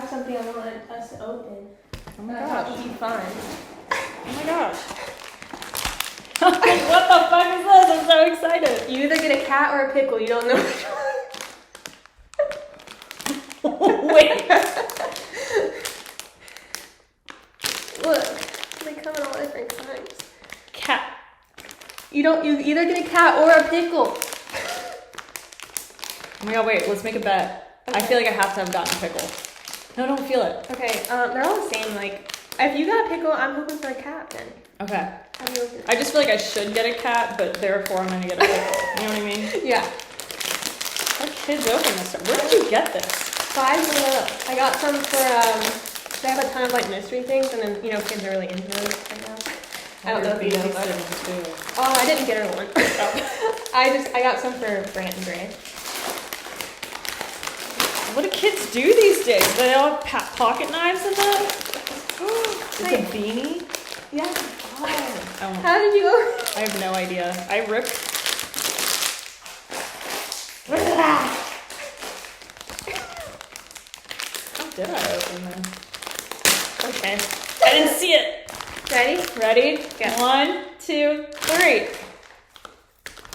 have something I want us to open. Oh my gosh. That would be fun. Oh my gosh. What the fuck is this? I'm so excited. You either get a cat or a pickle. You don't know which one. Wait. Look, they come in all different kinds. Cat. You either get a cat or a pickle. Oh my god, wait, let's make a bet. Okay. I feel like I have to have gotten a pickle. No, don't feel it. Okay, they're all the same. Like, if you got a pickle, I'm hoping for a cat then. Okay. I just feel like I should get a cat, but therefore I'm gonna get a pickle. You know what I mean? Yeah. How kids open this stuff? Where did you get this? Five Below. I got some for, they have a ton of like mystery things, and then, kids are really into those right now. I don't know if you know about it. Oh, I didn't get her one. Oh. I got some for Brant and Gray. What do kids do these days? Do they all have pocket knives in them? Is it a beanie? Yeah. Oh. How did you open? I have no idea. I ripped. How did I open this? Okay. I didn't see it. Ready? Ready? Yeah. 1, 2, 3.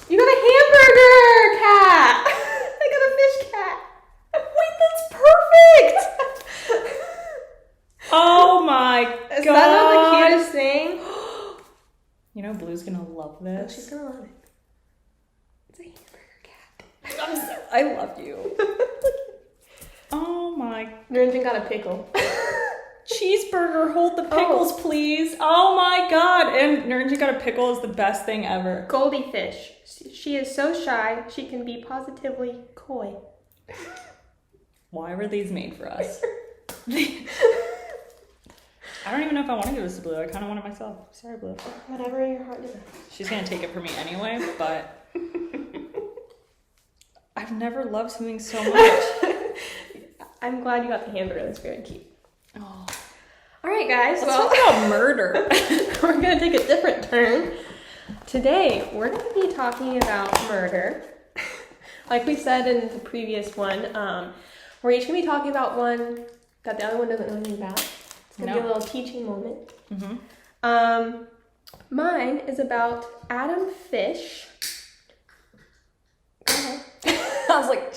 You got a hamburger cat. I got a fish cat. Wait, that's perfect. Oh my god. Is that not the cutest thing? You know Blue's gonna love Oh, this. she's gonna love it. It's a hamburger cat. I love you. Oh my. Nerjin got a pickle. Cheeseburger, hold the pickles, please. Oh my god. And Nerjin got a pickle is the best thing ever. Goldie fish. She is so shy, she can be positively coy. Why were these made for us? I don't even know if I want to give this to Blue. I kind of want it myself. Sorry, Blue. Whatever your heart desires. She's going to take it from me anyway, but I've never loved something so much. I'm glad you got the hamburger. That's very cute. Oh. All right, guys. Let's talk about murder. We're going to take a different turn. Today, we're going to be talking about murder. Like we said in the previous one, we're each going to be talking about one that the other one doesn't know anything about. It's going to be a little teaching moment. Mm-hmm. Mine is about Adam Fish. Go ahead. I was like,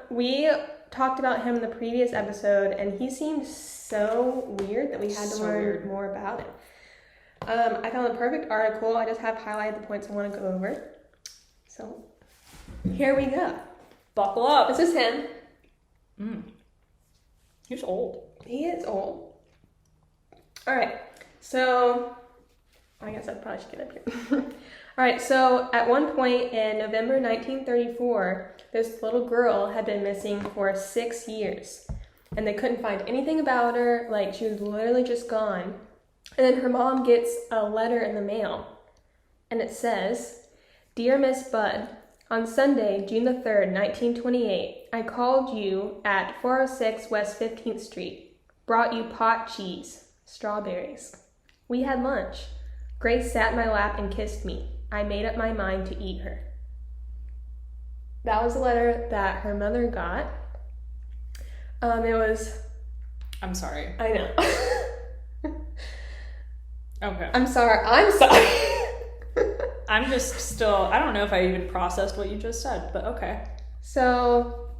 we talked about him in the previous episode, and he seemed so weird that we had to learn more about him. I found the perfect article. I just have highlighted the points I want to go over. So, here we go. Buckle up. This is him. He's old. He is old. All right. So, I guess I probably should get up here. All right. So, at one point in November 1934, this little girl had been missing for 6 years. And they couldn't find anything about her. Like, she was literally just gone. And then her mom gets a letter in the mail. And it says, "Dear Miss Budd, on Sunday, June the 3rd, 1928, I called you at 406 West 15th Street. Brought you pot cheese, strawberries. We had lunch. Grace sat in my lap and kissed me. I made up my mind to eat her." That was a letter that her mother got. It was... I'm sorry. I know. Okay. I'm sorry. I'm just still, I don't know if I even processed what you just said, but okay. So,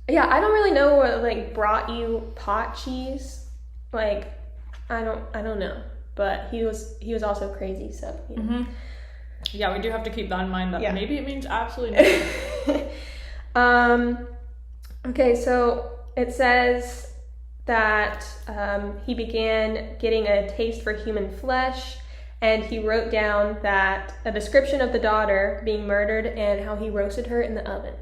yeah, I don't really know what, like, brought you pot cheese. Like, I don't know. But he was also crazy, so, you know. Mm-hmm. Yeah, we do have to keep that in mind that maybe it means absolutely nothing. Okay, so it says that he began getting a taste for human flesh, and he wrote down that a description of the daughter being murdered and how he roasted her in the oven.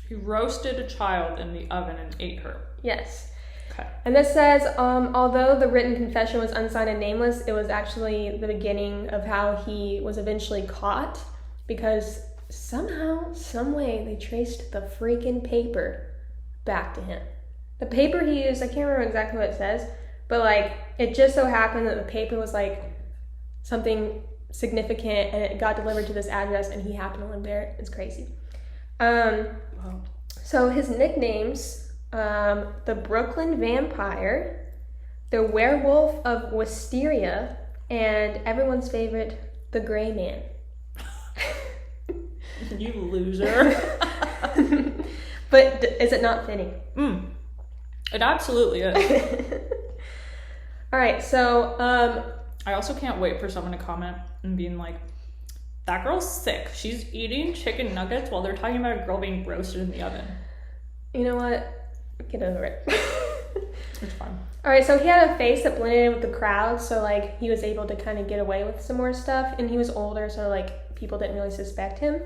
He roasted a child in the oven and ate her. Yes. Okay. And this says, although the written confession was unsigned and nameless, it was actually the beginning of how he was eventually caught, because somehow, some way, they traced the freaking paper back to him. The paper he used, I can't remember exactly what it says, but like, it just so happened that the paper was like something significant, and it got delivered to this address, and he happened to live there. It's crazy. Wow. So his nicknames, the Brooklyn Vampire, the Werewolf of Wisteria, and everyone's favorite, the Gray Man. You loser. But is it not fitting? It absolutely is. All right, so I also can't wait for someone to comment and being like, that girl's sick. She's eating chicken nuggets while they're talking about a girl being roasted in the oven. You know what? Get over it. It's fine. All right, so he had a face that blended in with the crowd, so like he was able to kind of get away with some more stuff, and he was older, so like people didn't really suspect him.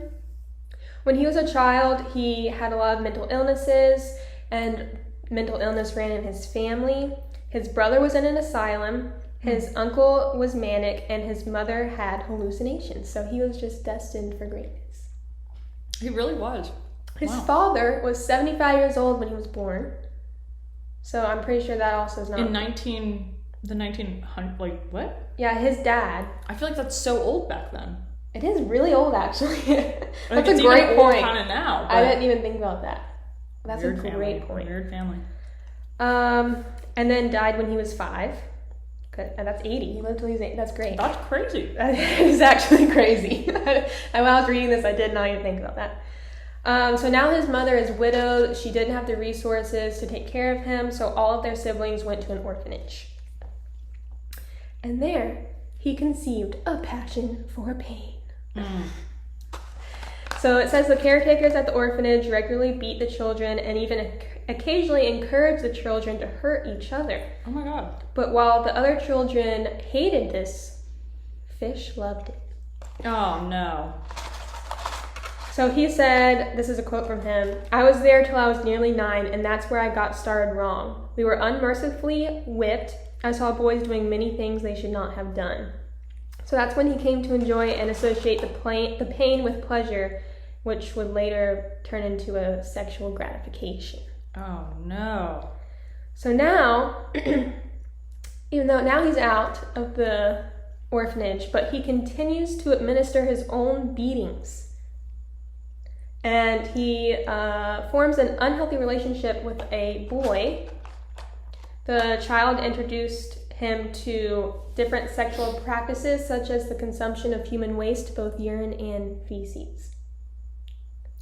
When he was a child, he had a lot of mental illnesses, and mental illness ran in his family. His brother was in an asylum, his uncle was manic, and his mother had hallucinations, so he was just destined for greatness. He really was. His father was 75 years old when he was born, so I'm pretty sure that also is not... In 1900, like, what? Yeah, his dad. I feel like that's so old back then. It is really old, actually. That's Like, a great point. Kind of now. I didn't even think about that. That's a family. great point. Weird family. And then died when he was 5. And that's 80. He lived till he was 8. That's great. That's crazy. That is actually crazy. When I was reading this, I did not even think about that. So now his mother is widowed. She didn't have the resources to take care of him, so all of their siblings went to an orphanage. And there, he conceived a passion for pain. So it says the caretakers at the orphanage regularly beat the children and even occasionally encouraged the children to hurt each other. Oh my god. But while the other children hated this, Fish loved it. Oh no. So he said, this is a quote from him, "I was there till I was nearly 9, and that's where I got started wrong. We were unmercifully whipped. I saw boys doing many things they should not have done." So that's when he came to enjoy and associate the pain with pleasure, which would later turn into a sexual gratification. Oh no. So now, even though now he's out of the orphanage, but he continues to administer his own beatings. And he forms an unhealthy relationship with a boy. The child introduced him to different sexual practices, such as the consumption of human waste, both urine and feces.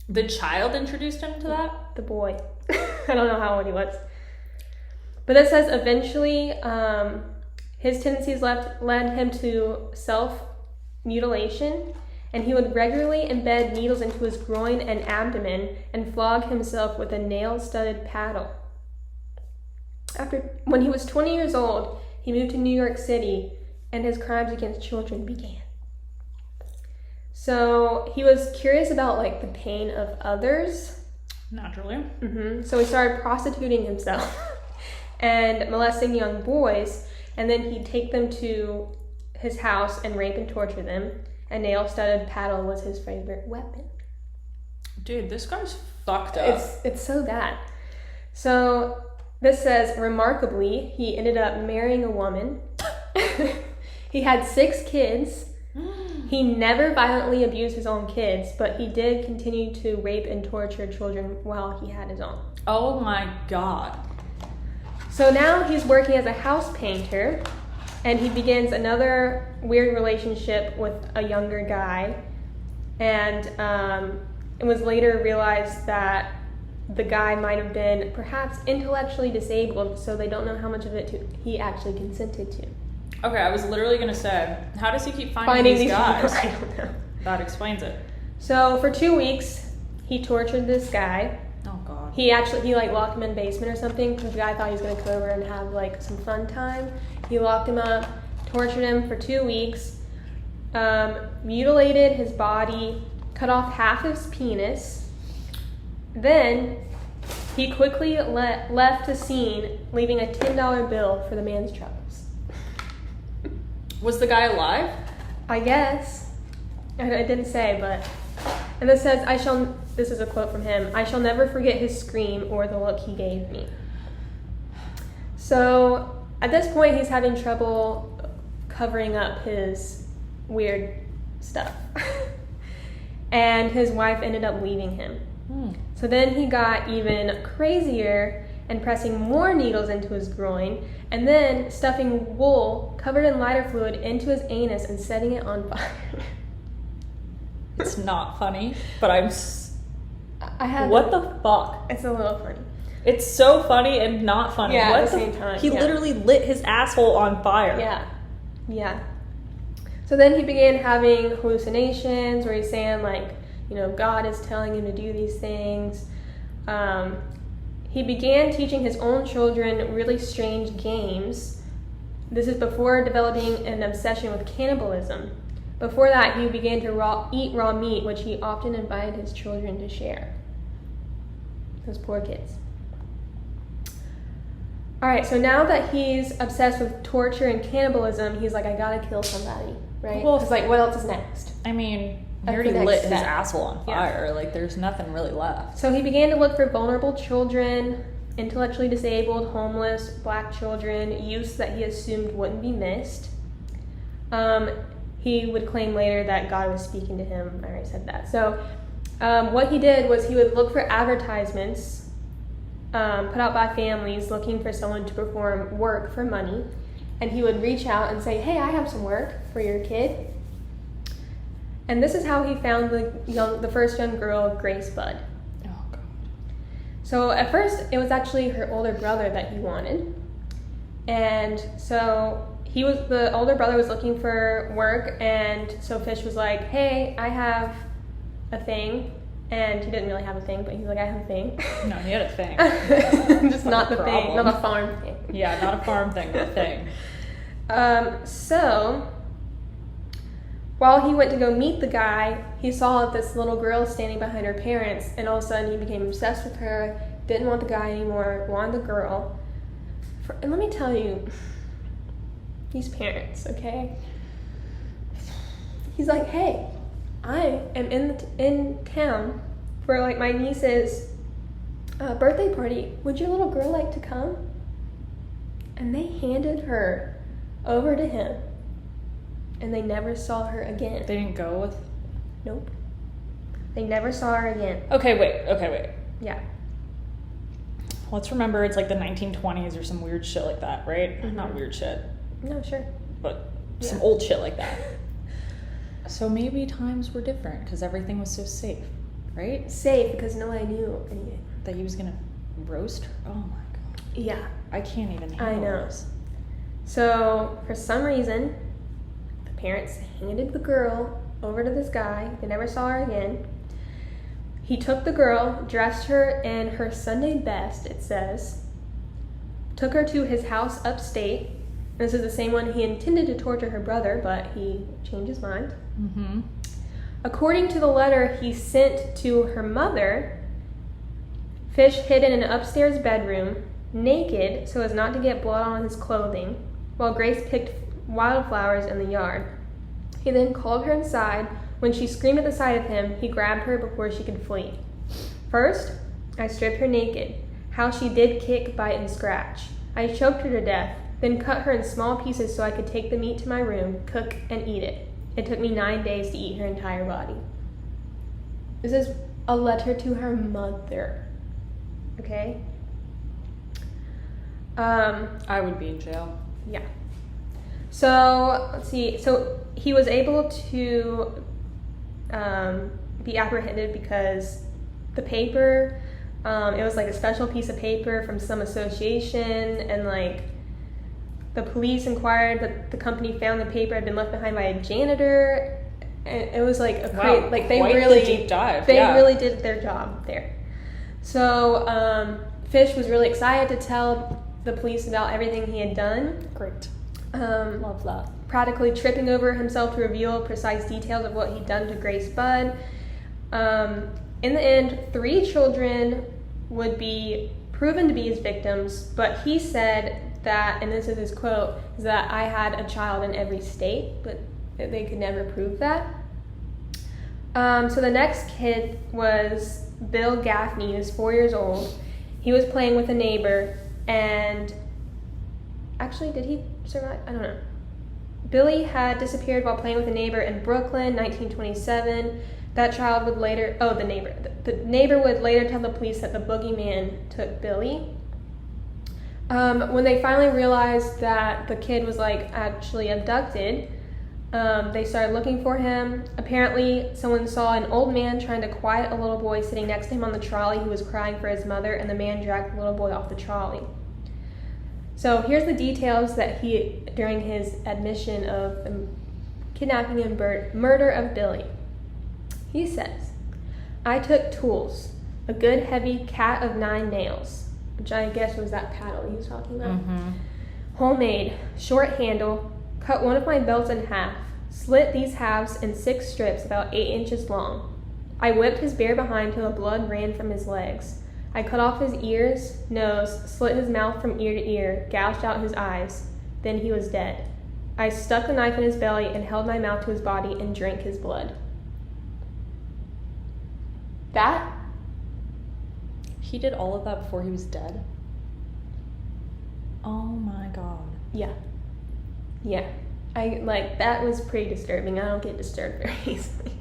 The child introduced him to that? The boy. I don't know how old he was. But it says eventually his tendencies led him to self-mutilation, and he would regularly embed needles into his groin and abdomen and flog himself with a nail-studded paddle. When he was 20 years old, he moved to New York City, and his crimes against children began. So he was curious about like the pain of others. Naturally. So he started prostituting himself and molesting young boys, and then he'd take them to his house and rape and torture them. A nail-studded paddle was his favorite weapon. Dude, this guy's fucked up. It's so bad. So this says, remarkably, he ended up marrying a woman. He had 6 kids. He never violently abused his own kids, but he did continue to rape and torture children while he had his own. Oh my god. So now he's working as a house painter, and he begins another weird relationship with a younger guy, and it was later realized that the guy might have been perhaps intellectually disabled, so they don't know how much of it he actually consented to. Okay, I was literally going to say, how does he keep finding these guys? I don't know. That explains it. So for 2 weeks, he tortured this guy. Oh god. He like locked him in the basement or something because the guy thought he was going to come over and have like some fun time. He locked him up, tortured him for 2 weeks, mutilated his body, cut off half his penis. Then he quickly left the scene, leaving a $10 bill for the man's troubles. Was the guy alive? I guess. I didn't say, but... And this says, this is a quote from him, "I shall never forget his scream or the look he gave me." So, at this point, he's having trouble covering up his weird stuff. And his wife ended up leaving him. So then he got even crazier and pressing more needles into his groin, and then stuffing wool covered in lighter fluid into his anus and setting it on fire. It's not funny, but what the fuck? It's a little funny. It's so funny and not funny. Yeah, what at the same time. He literally lit his asshole on fire. Yeah. So then he began having hallucinations where he's saying, like, you know, God is telling him to do these things. He began teaching his own children really strange games. This is before developing an obsession with cannibalism. Before that, he began to eat raw meat, which he often invited his children to share. Those poor kids. All right, so now that he's obsessed with torture and cannibalism, he's like, I gotta kill somebody, right? Well, because, like, what else is next? I mean, he That's already the next lit step. his asshole on fire. Like, there's nothing really left. So he began to look for vulnerable children, intellectually disabled, homeless, black children, youths that he assumed wouldn't be missed. He would claim later that God was speaking to him. I already said that. So what he did was he would look for advertisements put out by families looking for someone to perform work for money. And he would reach out and say, hey, I have some work for your kid. And this is how he found the first young girl, Grace Budd. Oh, God. So at first, it was actually her older brother that he wanted. And so the older brother was looking for work, and so Fish was like, hey, I have a thing. And he didn't really have a thing, but he was like, I have a thing. No, he had a thing. Just not the thing, not a farm thing. Yeah, not a farm thing, but a thing. So while he went to go meet the guy, he saw this little girl standing behind her parents, and all of a sudden he became obsessed with her, didn't want the guy anymore, wanted the girl. And let me tell you, these parents, okay? He's like, hey, I am in town for, like, my niece's birthday party. Would your little girl like to come? And they handed her over to him, and they never saw her again. They didn't go with? Nope. They never saw her again. Okay, wait. Yeah. Let's remember it's like the 1920s or some weird shit like that, right? Mm-hmm. Not weird shit, No, sure. but some old shit like that. So maybe times were different because everything was so safe, right? Safe, because nobody knew anything. That he was gonna roast her? Oh my God. Yeah. I can't even handle this. So, for some reason, the parents handed the girl over to this guy. They never saw her again. He took the girl, dressed her in her Sunday best, it says, took her to his house upstate. This is the same one he intended to torture her brother, but he changed his mind. Mm-hmm. According to the letter he sent to her mother, Fish hid in an upstairs bedroom, naked so as not to get blood on his clothing, while Grace picked wildflowers in the yard. He then called her inside. When she screamed at the sight of him, he grabbed her before she could flee. First, I stripped her naked. How she did kick, bite, and scratch. I choked her to death, then cut her in small pieces so I could take the meat to my room, cook, and eat it. It took me 9 days to eat her entire body. This is a letter to her mother. Okay? I would be in jail. Yeah. So, let's see. So, he was able to be apprehended because the paper, it was like a special piece of paper from some association, and like the police inquired that the company found the paper had been left behind by a janitor. And it was like a wow, like they quite really the deep dive. They really did their job there. So Fish was really excited to tell the police about everything he had done. Great. Love that. Practically tripping over himself to reveal precise details of what he'd done to Grace Budd. In the end, 3 children would be proven to be his victims, but he said that, and this is his quote, is that I had a child in every state, but they could never prove that. So the next kid was Bill Gaffney. He was 4 years old. He was playing with a neighbor, and actually, did he survive? I don't know. Billy had disappeared while playing with a neighbor in Brooklyn, 1927. That child would later, the neighbor would later tell the police that the boogeyman took Billy. When they finally realized that the kid was like actually abducted, they started looking for him. Apparently, someone saw an old man trying to quiet a little boy sitting next to him on the trolley who was crying for his mother, and the man dragged the little boy off the trolley. So here's the details that he, during his admission of the kidnapping and murder of Billy. He says, "I took tools, a good heavy cat of 9 nails," which I guess was that paddle he was talking about. "Homemade, short handle, cut one of my belts in half, slit these halves in 6 strips about 8 inches long. I whipped his bare behind till the blood ran from his legs. I cut off his ears, nose, slit his mouth from ear to ear, gouged out his eyes. Then he was dead. I stuck the knife in his belly and held my mouth to his body and drank his blood." That? He did all of that before he was dead? Oh my god. Yeah. Yeah. That was pretty disturbing. I don't get disturbed very easily.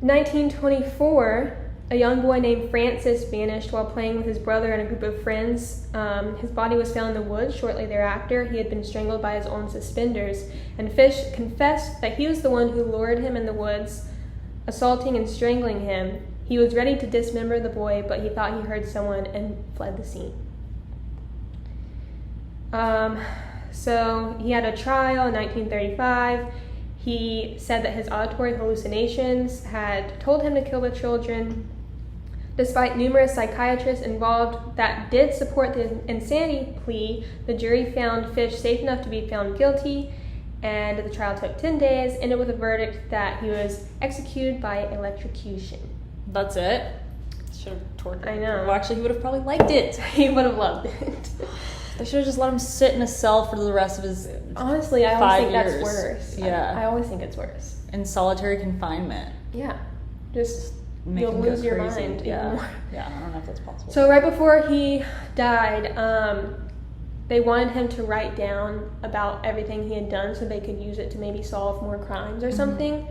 1924, a young boy named Francis vanished while playing with his brother and a group of friends. His body was found in the woods shortly thereafter. He had been strangled by his own suspenders, and Fish confessed that he was the one who lured him in the woods, assaulting and strangling him. He was ready to dismember the boy, but he thought he heard someone and fled the scene. So he had a trial in 1935. He said that his auditory hallucinations had told him to kill the children. Despite numerous psychiatrists involved that did support the insanity plea, the jury found Fish safe enough to be found guilty, and the trial took 10 days, ended with a verdict that he was executed by electrocution. That's it? Should have tortured him. I know. Well, actually, he would have probably liked it. He would have loved it. They should have just let him sit in a cell for the rest of his Honestly, I 5 always think years. that's worse. Yeah. I always think it's worse. In solitary confinement. Yeah. Just, Make you'll him go lose your crazy. mind even Yeah. more. Yeah, I don't know if that's possible. So right before he died, they wanted him to write down about everything he had done so they could use it to maybe solve more crimes or something.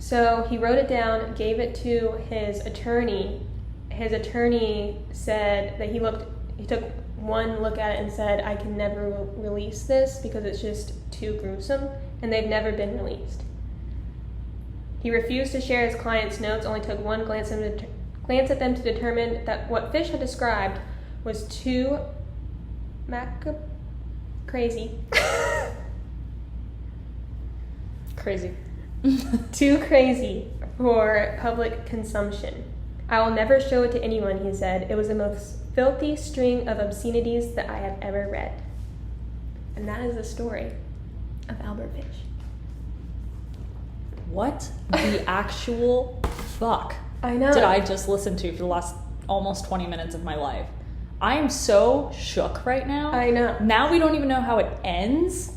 So he wrote it down, gave it to his attorney. His attorney said that he took one look at it and said, "I can never release this because it's just too gruesome," and they've never been released. He refused to share his client's notes, only took one glance at them to determine that what Fish had described was too crazy. Crazy. Too crazy for public consumption. "I will never show it to anyone," he said. "It was the most filthy string of obscenities that I have ever read." And that is the story of Albert Fish. What the actual fuck I know. did I just listen to for the last almost 20 minutes of my life? I am so shook right now. I know. Now we don't even know how it ends.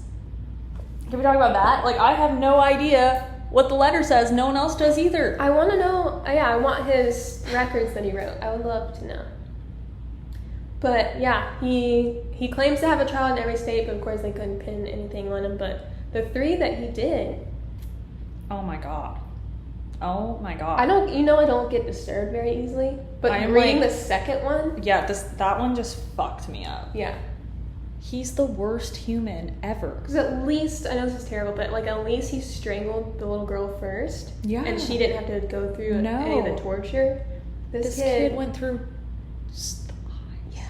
Can we talk about that? Like, I have no idea what the letter says. No one else does either. I want to know. Yeah, I want his records that he wrote. I would love to know. But yeah, he claims to have a trial in every state, but of course they couldn't pin anything on him. But the 3 that he did, Oh my god. Oh my god. I don't get disturbed very easily. But I am reading like- the second one, Yeah, that one just fucked me up. yeah. He's the worst human ever. Because at least, I know this is terrible, but at least he strangled the little girl first. Yeah. And she didn't have to go through No. any of the torture. This kid went through. Yeah.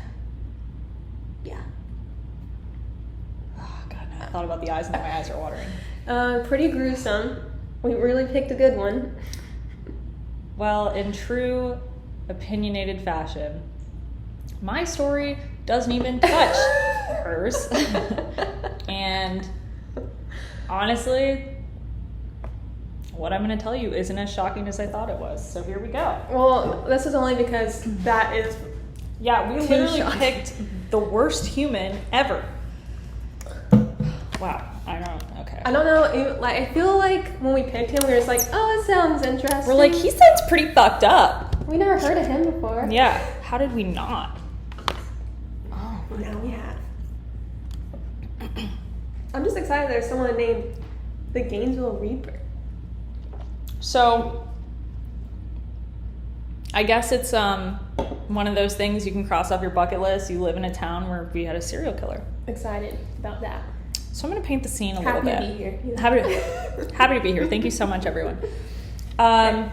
Yeah. Oh god, no. I thought about the eyes and my eyes are watering. Pretty gruesome. We really picked a good one. Well, in true opinionated fashion, my story doesn't even touch hers. And honestly, what I'm going to tell you isn't as shocking as I thought it was. So here we go. Well, this is only because that is... Yeah, we Too literally shocking. picked the worst human ever. Wow, I know. Okay. I don't know, I feel like when we picked him, we were just like, oh, it sounds interesting. We're like, he sounds pretty fucked up. We never heard of him before. Yeah, how did we not? Oh, Now we have. I'm just excited there's someone named the Gainesville Reaper. So, I guess it's one of those things you can cross off your bucket list. You live in a town where we had a serial killer. Excited about that. So I'm going to paint the scene a little bit. Happy to be here. Happy to be here. Thank you so much, everyone. I'm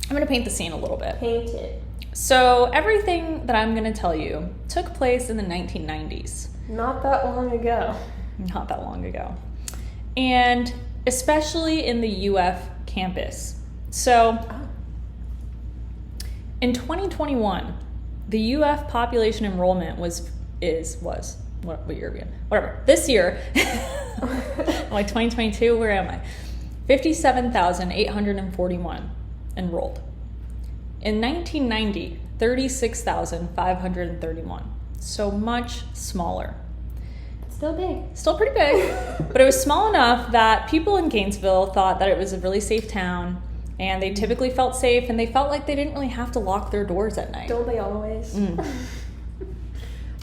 going to paint the scene a little bit. Paint it. So everything that I'm going to tell you took place in the 1990s. Not that long ago. Not that long ago. And especially in the UF campus. So in 2021, the UF population enrollment was what year are we in? Whatever. This year, like 2022, where am I? 57,841 enrolled. In 1990, 36,531. So much smaller. Still big. Still pretty big, but it was small enough that people in Gainesville thought that it was a really safe town, and they typically felt safe, and they felt like they didn't really have to lock their doors at night. Don't they always?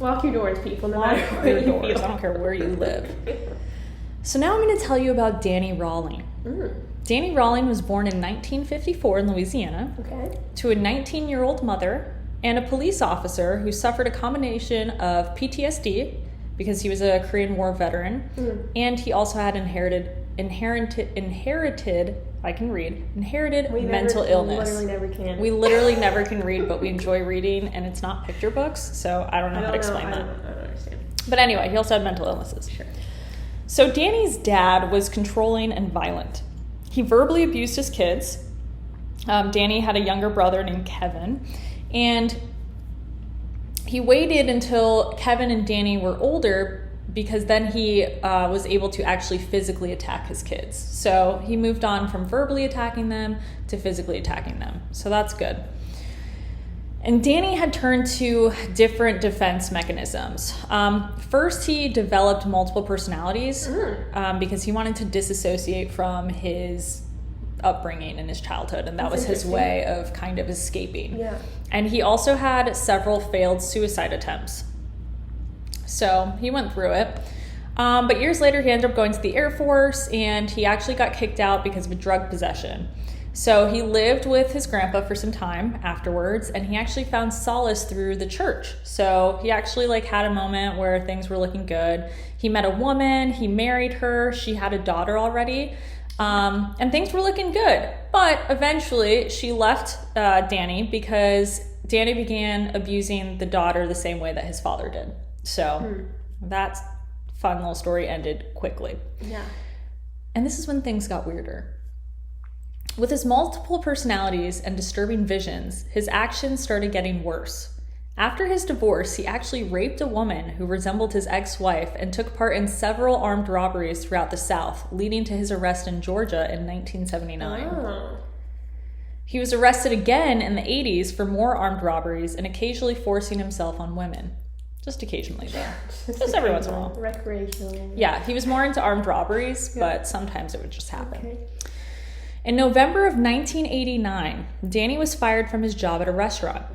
Lock your doors, people, no Lock matter your where you doors. I don't care where you live. So now I'm going to tell you about Danny Rawling. Danny Rawling was born in 1954 in Louisiana to a 19-year-old mother and a police officer who suffered a combination of PTSD because he was a Korean War veteran, and he also had inherited mental illness. We literally never can read, but we enjoy reading, and it's not picture books, so I don't know how to explain that. I don't understand. But anyway, he also had mental illnesses. Sure. So Danny's dad was controlling and violent. He verbally abused his kids. Danny had a younger brother named Kevin, and he waited until Kevin and Danny were older because then he was able to actually physically attack his kids. So he moved on from verbally attacking them to physically attacking them. So that's good. And Danny had turned to different defense mechanisms. First, he developed multiple personalities because he wanted to disassociate from his upbringing in his childhood, and that was his way of kind of escaping. Yeah. And he also had several failed suicide attempts. So he went through it. But years later, he ended up going to the Air Force, and he actually got kicked out because of a drug possession. So he lived with his grandpa for some time afterwards, and he actually found solace through the church. So he actually had a moment where things were looking good. He met a woman, he married her, she had a daughter already, and things were looking good. But eventually she left Danny because Danny began abusing the daughter the same way that his father did. So that fun little story ended quickly. Yeah. And this is when things got weirder. With his multiple personalities and disturbing visions, his actions started getting worse. After his divorce, he actually raped a woman who resembled his ex-wife and took part in several armed robberies throughout the South, leading to his arrest in Georgia in 1979. Oh. He was arrested again in the 80s for more armed robberies and occasionally forcing himself on women. Just occasionally, though. Just every once in a while. Recreational. Yeah, he was more into armed robberies, but sometimes it would just happen. Okay. In November of 1989, Danny was fired from his job at a restaurant.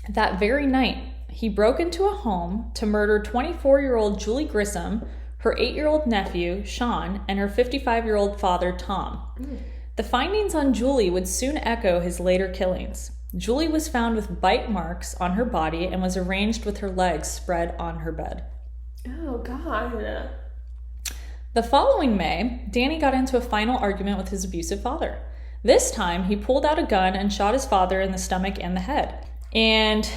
That very night, he broke into a home to murder 24-year-old Julie Grissom, her 8-year-old nephew, Sean, and her 55-year-old father, Tom. The findings on Julie would soon echo his later killings. Julie was found with bite marks on her body and was arranged with her legs spread on her bed. Oh, God. The following May, Danny got into a final argument with his abusive father. This time, he pulled out a gun and shot his father in the stomach and the head. And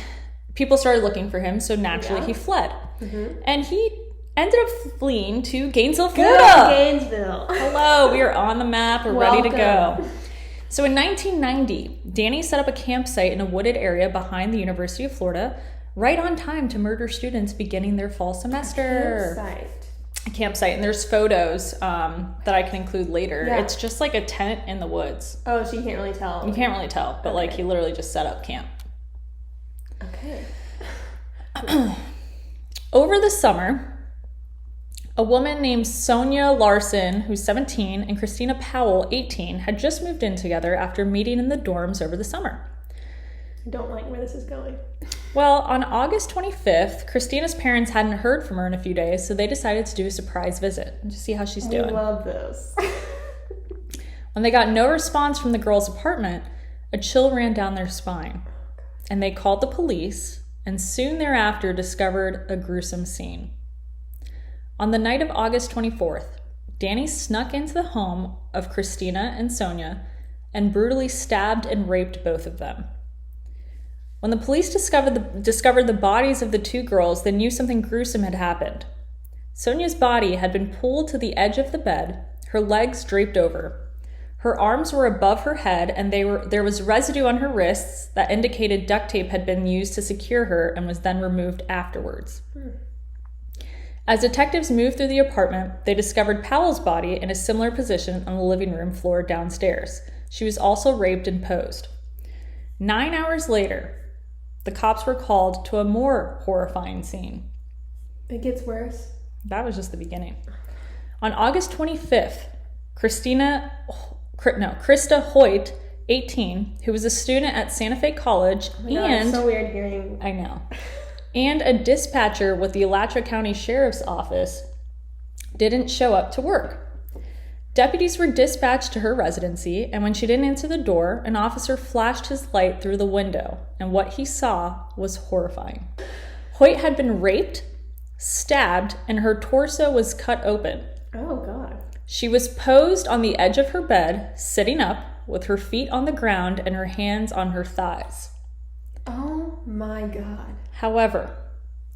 people started looking for him, so naturally he fled. And he ended up fleeing to Gainesville, Florida. Gainesville. Hello, we are on the map. We're ready to go. Welcome. So in 1990, Danny set up a campsite in a wooded area behind the University of Florida, right on time to murder students beginning their fall semester. A campsite, and there's photos that I can include later. Yeah. It's just like a tent in the woods. Oh, so you can't really tell. You can't really tell, but he literally just set up camp. Okay. Over the summer, a woman named Sonia Larson, who's 17, and Christina Powell, 18, had just moved in together after meeting in the dorms over the summer. I don't like where this is going. Well, on August 25th, Christina's parents hadn't heard from her in a few days, so they decided to do a surprise visit to see how she's doing. I love those. When they got no response from the girl's apartment, a chill ran down their spine, and they called the police, and soon thereafter discovered a gruesome scene. On the night of August 24th, Danny snuck into the home of Christina and Sonia and brutally stabbed and raped both of them. When the police discovered the bodies of the two girls, they knew something gruesome had happened. Sonia's body had been pulled to the edge of the bed, her legs draped over. Her arms were above her head, and there was residue on her wrists that indicated duct tape had been used to secure her and was then removed afterwards. As detectives moved through the apartment, they discovered Powell's body in a similar position on the living room floor downstairs. She was also raped and posed. 9 hours later, the cops were called to a more horrifying scene. It gets worse. That was just the beginning. On August 25th, Krista Hoyt, 18, who was a student at Santa Fe College, God, it's so weird hearing. I know, and a dispatcher with the Alachua County Sheriff's Office, didn't show up to work. Deputies were dispatched to her residency, and when she didn't answer the door, an officer flashed his light through the window, and what he saw was horrifying. Hoyt had been raped, stabbed, and her torso was cut open. Oh, God. She was posed on the edge of her bed, sitting up, with her feet on the ground and her hands on her thighs. Oh, my God. However,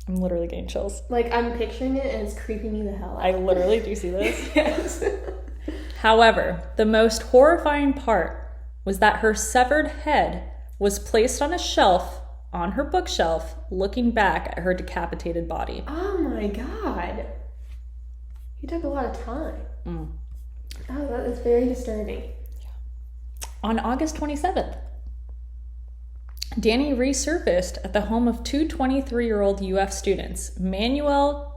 I'm literally getting chills. Like, I'm picturing it, and it's creeping me the hell out. I literally do see this. Yes. However, the most horrifying part was that her severed head was placed on a shelf on her bookshelf, looking back at her decapitated body. Oh my God. He took a lot of time. Oh, that is very disturbing. On August 27th, Danny resurfaced at the home of two 23-year-old UF students, Manuel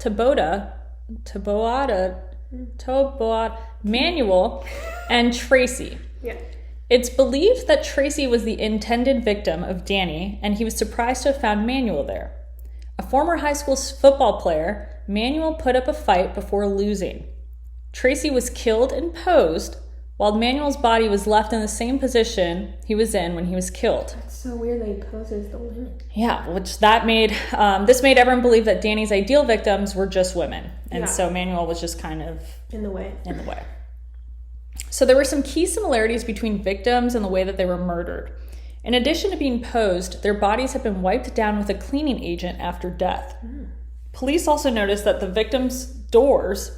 Manuel and Tracy. Yeah. It's believed that Tracy was the intended victim of Danny, and he was surprised to have found Manuel there. A former high school football player, Manuel put up a fight before losing. Tracy was killed and posed, while Manuel's body was left in the same position he was in when he was killed. That's so weird that he poses the women. Yeah, which this made everyone believe that Danny's ideal victims were just women. And so Manuel was just kind of in the way. So there were some key similarities between victims and the way that they were murdered. In addition to being posed, their bodies had been wiped down with a cleaning agent after death. Police also noticed that the victims' doors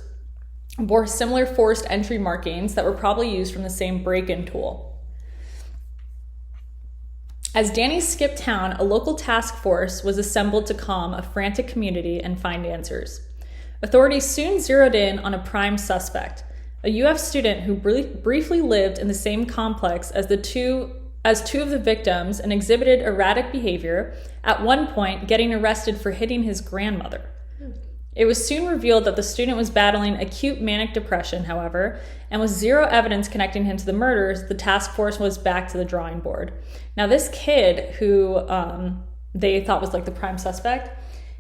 bore similar forced entry markings that were probably used from the same break-in tool. As Danny skipped town, a local task force was assembled to calm a frantic community and find answers. Authorities soon zeroed in on a prime suspect, a UF student who briefly lived in the same complex as two of the victims and exhibited erratic behavior, at one point getting arrested for hitting his grandmother. It was soon revealed that the student was battling acute manic depression, however, and with zero evidence connecting him to the murders, the task force was back to the drawing board. Now, this kid who they thought was like the prime suspect,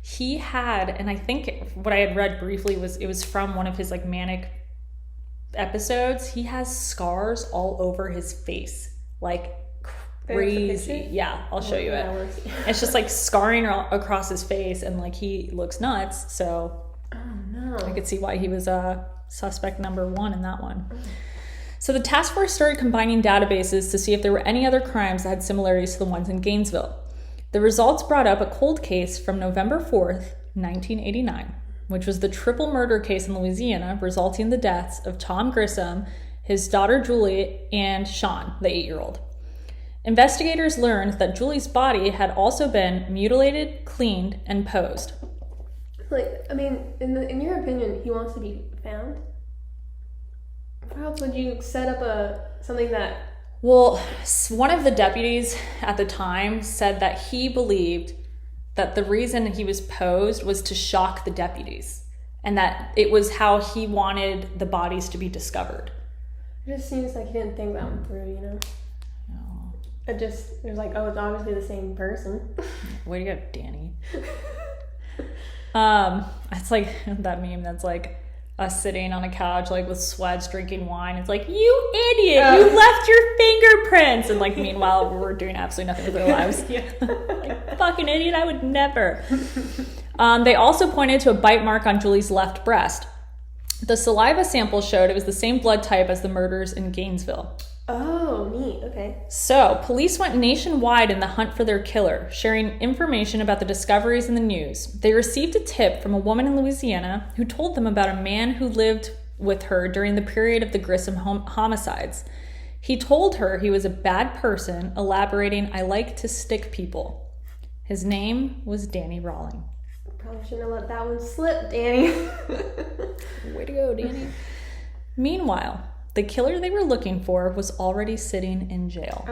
he had, and I think what I had read briefly was it was from one of his like manic episodes. He has scars all over his face, like crazy. Yeah, I'll show you it. It's just like scarring across his face, and like he looks nuts. So I could see why he was suspect number one in that one. So the task force started combining databases to see if there were any other crimes that had similarities to the ones in Gainesville. The results brought up a cold case from November 4th, 1989, which was the triple murder case in Louisiana, resulting in the deaths of Tom Grissom, his daughter Julie, and Sean, the 8-year-old. Investigators learned that Julie's body had also been mutilated, cleaned, and posed. Like, I mean, in your opinion, he wants to be found? How else would you set up something that... Well, one of the deputies at the time said that he believed that the reason he was posed was to shock the deputies, and that it was how he wanted the bodies to be discovered. It just seems like he didn't think that one through, you know? It was like, oh, it's obviously the same person. Way to go, Danny. It's like that meme that's like us sitting on a couch like with sweats drinking wine. It's like, you idiot, you left your fingerprints, and like meanwhile we're doing absolutely nothing with our lives. Like, fucking idiot, I would never. They also pointed to a bite mark on Julie's left breast. The saliva sample showed it was the same blood type as the murders in Gainesville. Oh, neat. Okay. So, police went nationwide in the hunt for their killer, sharing information about the discoveries in the news. They received a tip from a woman in Louisiana who told them about a man who lived with her during the period of the Grissom homicides. He told her he was a bad person, elaborating, "I like to stick people." His name was Danny Rawling. Probably shouldn't have let that one slip, Danny. Way to go, Danny. Meanwhile, the killer they were looking for was already sitting in jail.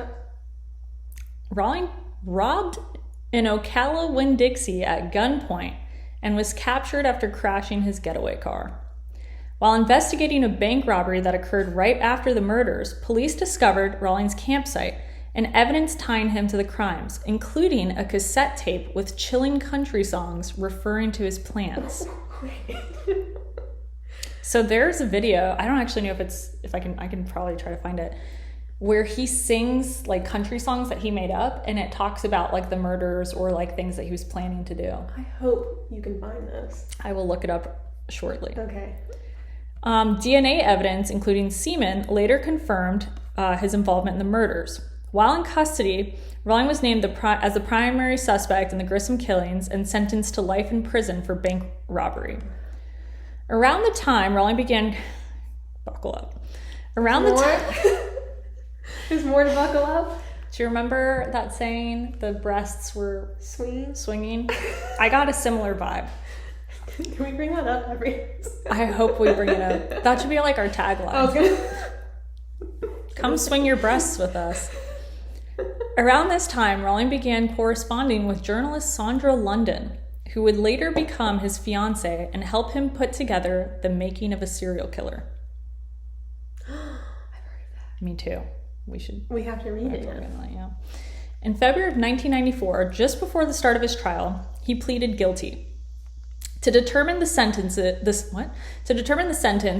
Rawling robbed an Ocala-Winn-Dixie at gunpoint and was captured after crashing his getaway car. While investigating a bank robbery that occurred right after the murders, police discovered Rawling's campsite and evidence tying him to the crimes, including a cassette tape with chilling country songs referring to his plans. So there's a video, I don't actually know if I can probably try to find it, where he sings like country songs that he made up, and it talks about like the murders or like things that he was planning to do. I hope you can find this. I will look it up shortly. Okay. DNA evidence, including semen, later confirmed his involvement in the murders. While in custody, Rawling was named as the primary suspect in the Grissom killings and sentenced to life in prison for bank robbery. Around the time Rawling began... Buckle up. Around the time... There's more to buckle up? Do you remember that saying, the breasts were... Swinging? I got a similar vibe. Can we bring that up every... I hope we bring it up. That should be like our tagline. I was gonna... Come swing your breasts with us. Around this time, Rawling began corresponding with journalist Sandra London, who would later become his fiancée and help him put together The Making of a Serial Killer. I've heard of that. Me too. We have to read it now. Yeah. In February of 1994, just before the start of his trial, he pleaded guilty. To determine the sentence,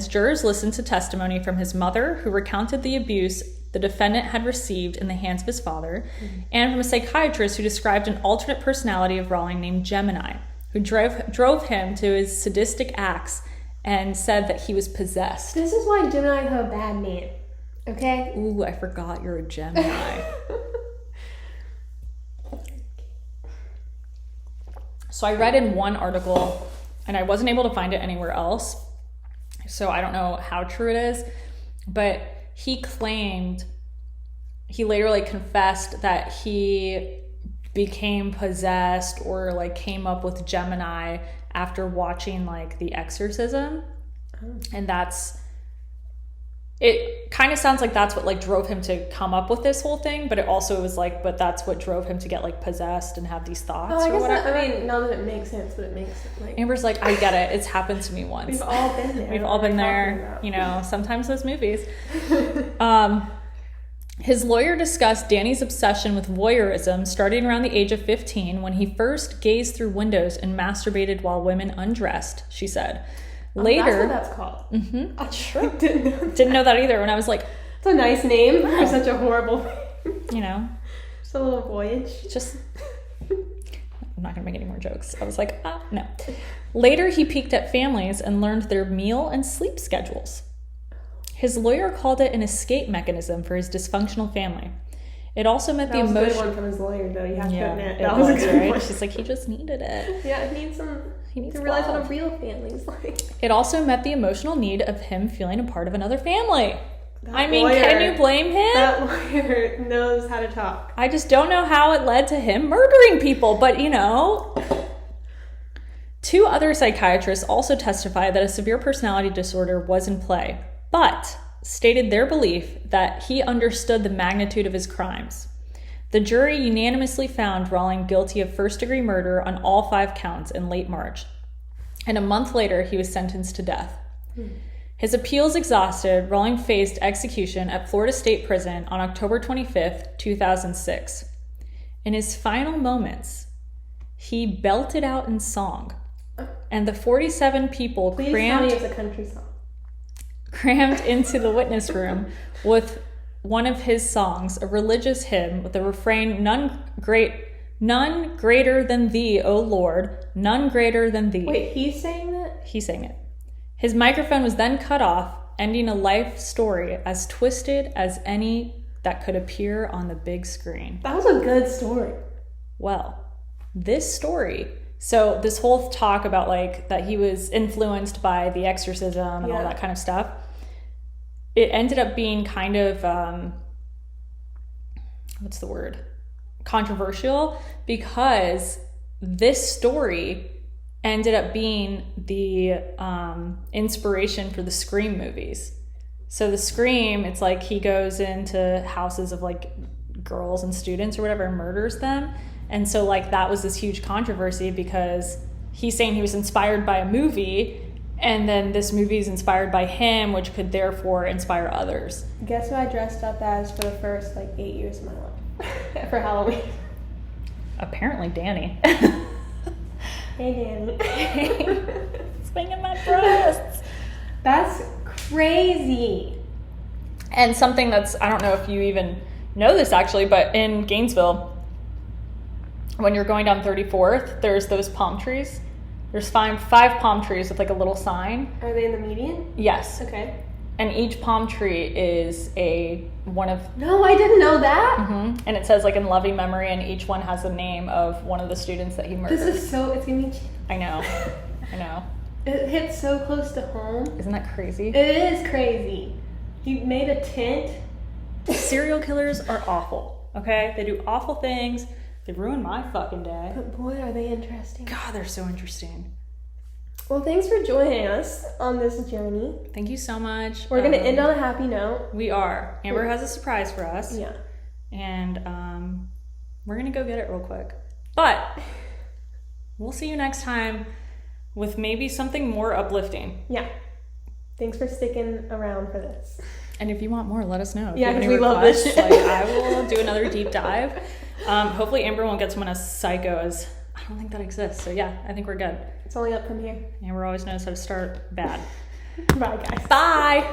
jurors listened to testimony from his mother, who recounted the abuse the defendant had received in the hands of his father, and from a psychiatrist who described an alternate personality of Rawling named Gemini, who drove him to his sadistic acts and said that he was possessed. This is why Gemini have a bad name, okay? Ooh, I forgot you're a Gemini. So I read in one article, and I wasn't able to find it anywhere else, so I don't know how true it is, but he later like confessed that he became possessed or like came up with Gemini after watching like The Exorcism. And it kind of sounds like that's what like drove him to come up with this whole thing, but it also was like, but that's what drove him to get like possessed and have these thoughts. Oh, I or guess whatever. I mean, not that it makes sense, but it makes like Amber's like, I get it. It's happened to me once. We've all been there. We've all been there. You know, sometimes those movies. His lawyer discussed Danny's obsession with voyeurism starting around the age of 15 when he first gazed through windows and masturbated while women undressed, she said. Later, that's what that's called. Mm-hmm. I'm sure. Didn't know that either. When I was like, it's a nice name for such a horrible. You know, just a little voyage. Just. I'm not gonna make any more jokes. I was like, no. Later, he peeked at families and learned their meal and sleep schedules. His lawyer called it an escape mechanism for his dysfunctional family. It also met the emotion. That was a good one from his lawyer, though. You have to admit that was a good one. She's like, he just needed it. Yeah, he needs to realize what a real family's like. It also met the emotional need of him feeling a part of another family. Can you blame him? That lawyer knows how to talk. I just don't know how it led to him murdering people, but you know. 2 other psychiatrists also testified that a severe personality disorder was in play, but stated their belief that he understood the magnitude of his crimes. The jury unanimously found Rawling guilty of first-degree murder on all 5 counts in late March, and a month later he was sentenced to death. His appeals exhausted, Rawling faced execution at Florida State Prison on October 25th, 2006. In his final moments, he belted out in song, and the 47 people Please tell me it's a country song. crammed into the witness room with one of his songs, a religious hymn with the refrain, none greater than thee, O Lord, none greater than thee. Wait, he's saying that? He sang it. His microphone was then cut off, ending a life story as twisted as any that could appear on the big screen. That was a good story. Well, this story, so this whole talk about like that he was influenced by the exorcism and all that kind of stuff, it ended up being kind of, what's the word? Controversial, because this story ended up being the inspiration for the Scream movies. So the Scream, it's like he goes into houses of like girls and students or whatever and murders them. And so like that was this huge controversy because he's saying he was inspired by a movie, and then this movie is inspired by him, which could therefore inspire others. Guess what I dressed up as for the first like 8 years of my life for Halloween? Apparently Danny. Hey, Danny. Swinging my breasts. That's crazy. And something that's, I don't know if you even know this actually, but in Gainesville, when you're going down 34th, there's those palm trees. There's five palm trees with like a little sign. Are they in the median? Yes. Okay. And each palm tree is one of... No, I didn't know that. Mm-hmm. And it says like in loving memory, and each one has the name of one of the students that he murdered. This is so, it's gonna be... I know. I know. It hits so close to home. Isn't that crazy? It is crazy. He made a tent. Serial killers are awful, okay? They do awful things. They ruin my fucking day. But boy, are they interesting. God, they're so interesting. Well, thanks for joining us on this journey. Thank you so much. We're going to end on a happy note. We are. Amber has a surprise for us. Yeah. And we're going to go get it real quick. But we'll see you next time with maybe something more uplifting. Yeah. Thanks for sticking around for this. And if you want more, let us know. If yeah, because we love this shit. Like, I will do another deep dive. Hopefully Amber won't get someone as psycho as... I don't think that exists. So yeah, I think we're good. It's only up from here. Amber always knows how to start bad. Bye, guys. Bye!